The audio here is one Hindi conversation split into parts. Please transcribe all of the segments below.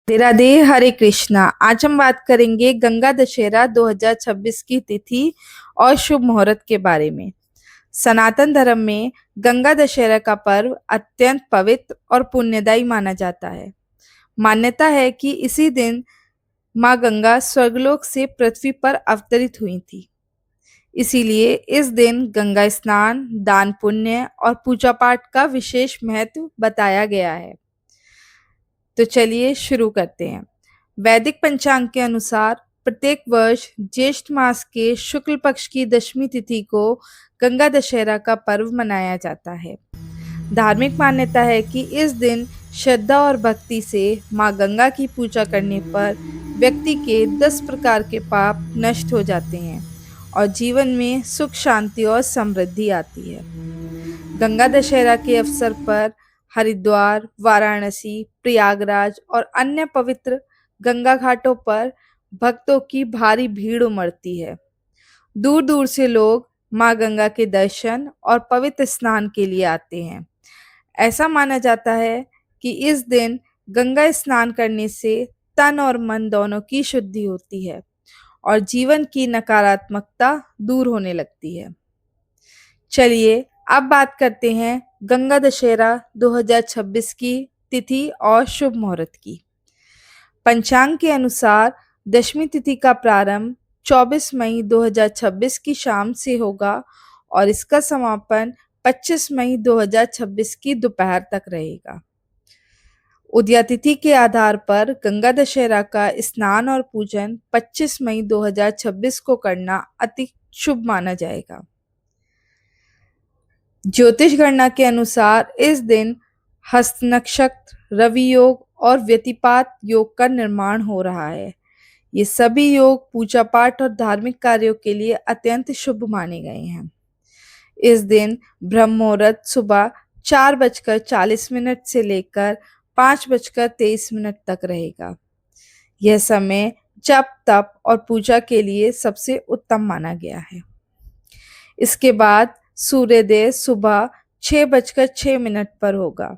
राधे राधे, हरे कृष्णा। आज हम बात करेंगे गंगा दशहरा 2026 की तिथि और शुभ मुहूर्त के बारे में। सनातन धर्म में गंगा दशहरा का पर्व अत्यंत पवित्र और पुण्यदायी माना जाता है। मान्यता है कि इसी दिन मां गंगा स्वर्गलोक से पृथ्वी पर अवतरित हुई थी। इसीलिए इस दिन गंगा स्नान, दान पुण्य और पूजा पाठ का विशेष महत्व बताया गया है। तो चलिए शुरू करते हैं। वैदिक पंचांग के अनुसार प्रत्येक वर्ष ज्येष्ठ मास के शुक्ल पक्ष की दशमी तिथि को गंगा दशहरा का पर्व मनाया जाता है। धार्मिक मान्यता है कि इस दिन श्रद्धा और भक्ति से मां गंगा की पूजा करने पर व्यक्ति के 10 प्रकार के पाप नष्ट हो जाते हैं और जीवन में सुख शांति और समृद्धि आती है। गंगा दशहरा के अवसर पर हरिद्वार, वाराणसी, प्रयागराज और अन्य पवित्र गंगा घाटों पर भक्तों की भारी भीड़ उमड़ती है। दूर दूर से लोग मां गंगा के दर्शन और पवित्र स्नान के लिए आते हैं। ऐसा माना जाता है कि इस दिन गंगा स्नान करने से तन और मन दोनों की शुद्धि होती है और जीवन की नकारात्मकता दूर होने लगती है। चलिए अब बात करते हैं गंगा दशहरा 2026 की तिथि और शुभ मुहूर्त की। पंचांग के अनुसार दशमी तिथि का प्रारंभ 24 मई 2026 की शाम से होगा और इसका समापन 25 मई 2026 की दोपहर तक रहेगा। उदया तिथि के आधार पर गंगा दशहरा का स्नान और पूजन 25 मई 2026 को करना अति शुभ माना जाएगा। ज्योतिष गणना के अनुसार इस दिन हस्त नक्षत्र, रवि योग और व्यतिपात योग का निर्माण हो रहा है। ये सभी योग पूजा पाठ और धार्मिक कार्यों के लिए अत्यंत शुभ माने गए हैं। इस दिन ब्रह्म मुहूर्त सुबह 4:40 से लेकर 5:23 तक रहेगा। यह समय जप तप और पूजा के लिए सबसे उत्तम माना गया है। इसके बाद सूर्योदय सुबह 6:06 पर होगा।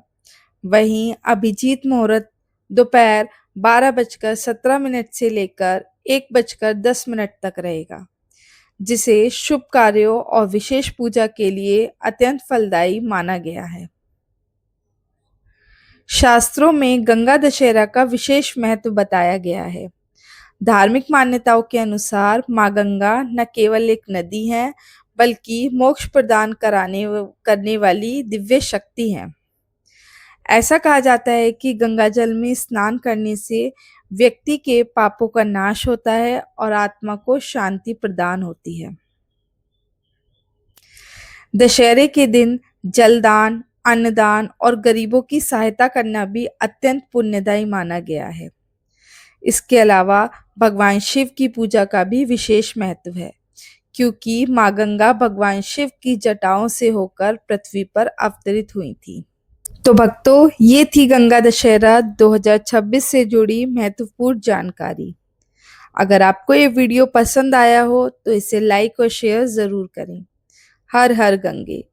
वहीं अभिजीत मुहूर्त दोपहर 12:17 से लेकर 1:10 तक रहेगा, जिसे शुभ कार्यों और विशेष पूजा के लिए अत्यंत फलदायी माना गया है। शास्त्रों में गंगा दशहरा का विशेष महत्व बताया गया है। धार्मिक मान्यताओं के अनुसार मां गंगा न केवल एक नदी है, बल्कि मोक्ष प्रदान करने वाली दिव्य शक्ति है। ऐसा कहा जाता है कि गंगा जल में स्नान करने से व्यक्ति के पापों का नाश होता है और आत्मा को शांति प्रदान होती है। दशहरे के दिन जलदान, अन्नदान और गरीबों की सहायता करना भी अत्यंत पुण्यदायी माना गया है। इसके अलावा भगवान शिव की पूजा का भी विशेष महत्व है, क्योंकि मां गंगा भगवान शिव की जटाओं से होकर पृथ्वी पर अवतरित हुई थी। तो भक्तों, ये थी गंगा दशहरा 2026 से जुड़ी महत्वपूर्ण जानकारी। अगर आपको ये वीडियो पसंद आया हो तो इसे लाइक और शेयर जरूर करें। हर हर गंगे।